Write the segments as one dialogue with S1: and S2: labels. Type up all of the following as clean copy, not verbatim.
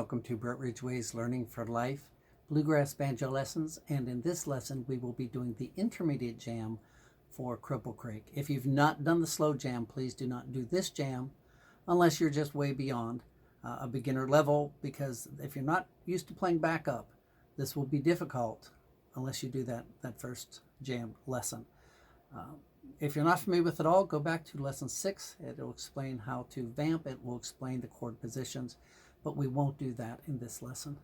S1: welcome to Brett Ridgway's Learning for Life Bluegrass Banjo Lessons, and in this lesson we will be doing the intermediate jam for Cripple Creek. If you've not done the slow jam, please do not do this jam unless you're just way beyond a beginner level, because if you're not used to playing backup, this will be difficult unless you do that first jam lesson. If you're not familiar with it all, go back to lesson 6. It will explain how to vamp. It will explain the chord positions, but we won't do that in this lesson.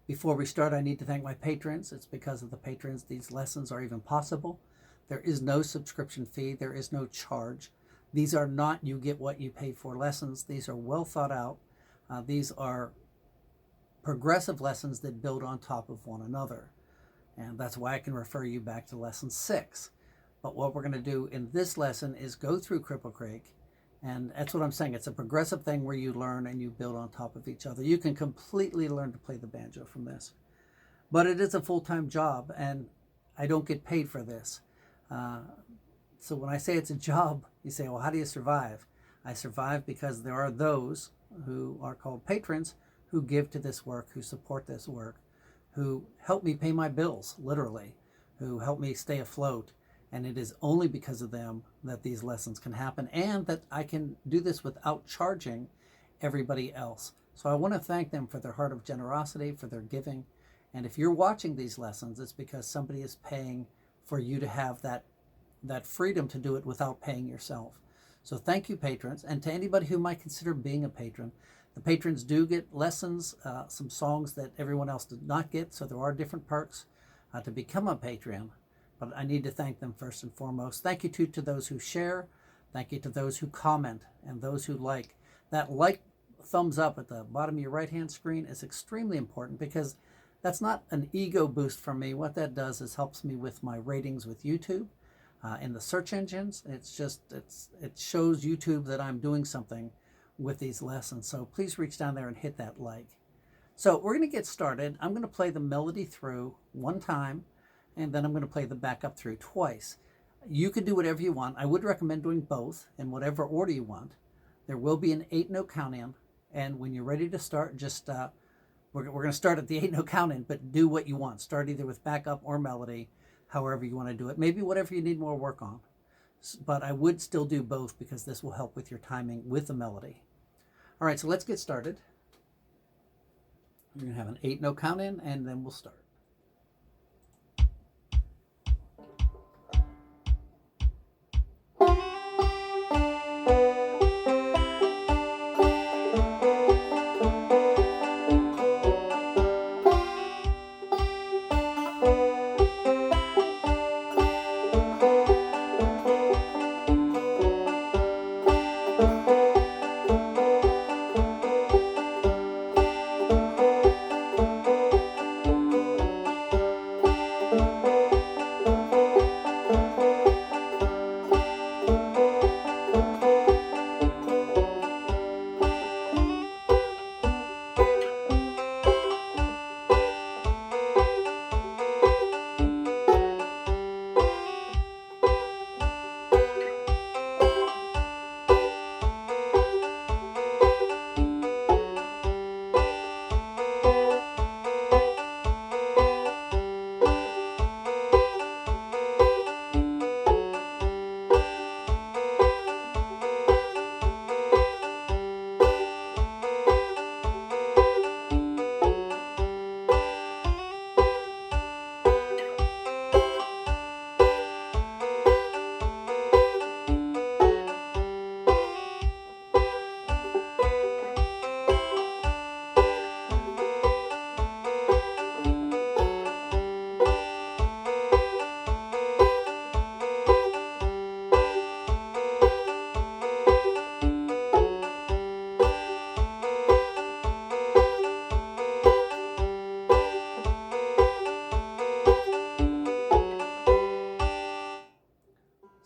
S1: Before we start, I need to thank my patrons. It's because of the patrons these lessons are even possible. There is no subscription fee. There is no charge. These are not you get what you pay for lessons. These are well thought out. These are progressive lessons that build on top of one another. And that's why I can refer you back to lesson 6. But what we're going to do in this lesson is go through Cripple Creek. And that's what I'm saying. It's a progressive thing where you learn and you build on top of each other. You can completely learn to play the banjo from this. But it is a full-time job, and I don't get paid for this. So when I say it's a job, you say, well, how do you survive? I survive because there are those who are called patrons who give to this work, who support this work, who help me pay my bills, literally, who help me stay afloat. And it is only because of them that these lessons can happen, and that I can do this without charging everybody else. So I want to thank them for their heart of generosity, for their giving. And if you're watching these lessons, it's because somebody is paying for you to have that freedom to do it without paying yourself. So thank you, patrons. And to anybody who might consider being a patron, the patrons do get lessons, some songs that everyone else did not get. So there are different perks to become a patron. But I need to thank them first and foremost. Thank you to those who share. Thank you to those who comment and those who like. That like thumbs up at the bottom of your right-hand screen is extremely important, because that's not an ego boost from me. What that does is helps me with my ratings with YouTube in the search engines. It shows YouTube that I'm doing something with these lessons. So please reach down there and hit that like. So we're going to get started. I'm going to play the melody through one time, and then I'm going to play the backup through twice. You can do whatever you want. I would recommend doing both in whatever order you want. There will be an 8-note count in, and when you're ready to start, just we're going to start at the 8-note count in, but do what you want. Start either with backup or melody, however you want to do it. Maybe whatever you need more work on. But I would still do both, because this will help with your timing with the melody. All right, so let's get started. We're going to have an 8-note count in, and then we'll start.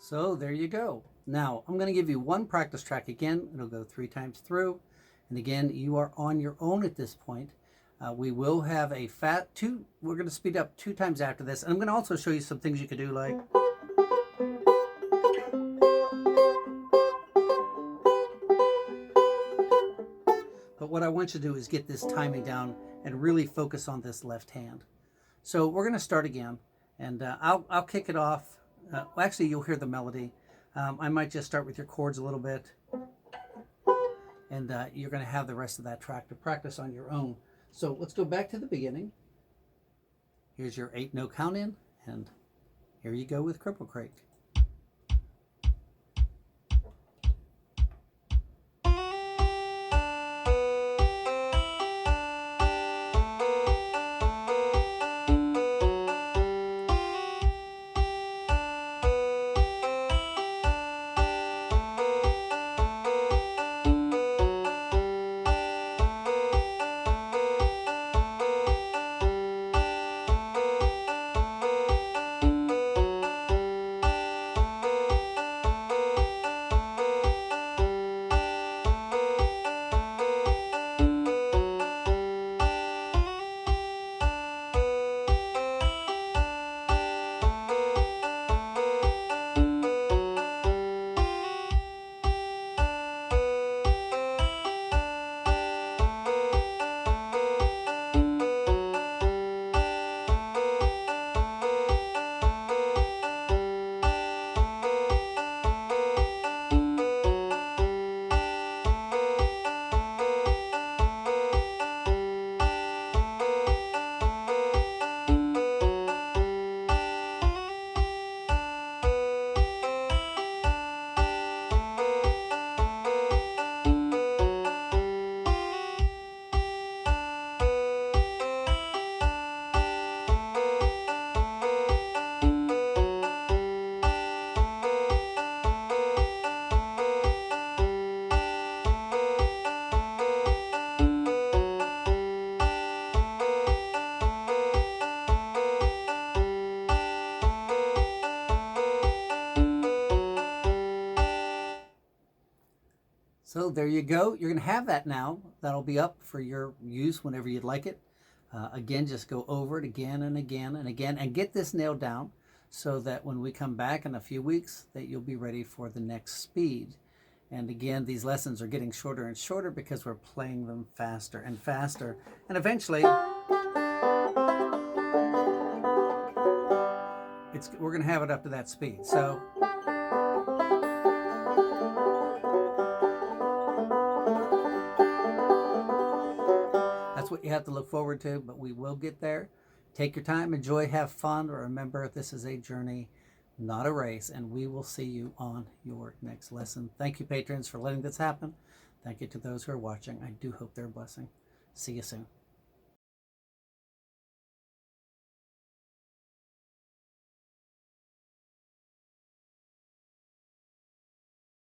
S1: So there you go. Now I'm going to give you one practice track again. It'll go 3 times through. And again, you are on your own at this point. We will have a we're going to speed up 2 times after this. And I'm going to also show you some things you could do, like But what I want you to do is get this timing down and really focus on this left hand. So we're going to start again, and I'll kick it off. Actually, you'll hear the melody. I might just start with your chords a little bit, and you're going to have the rest of that track to practice on your own. So let's go back to the beginning. Here's your 8-note count in, and here you go with Cripple Crake. So there you go. You're going to have that now. That'll be up for your use whenever you'd like it. Again, just go over it again and again and again and get this nailed down so that when we come back in a few weeks that you'll be ready for the next speed. And again, these lessons are getting shorter and shorter because we're playing them faster and faster. And eventually, we're going to have it up to that speed. So that's what you have to look forward to, but we will get there. Take your time, enjoy, have fun. Remember, this is a journey, not a race, and we will see you on your next lesson. Thank you, patrons, for letting this happen. Thank you to those who are watching. I do hope they're a blessing. See you soon.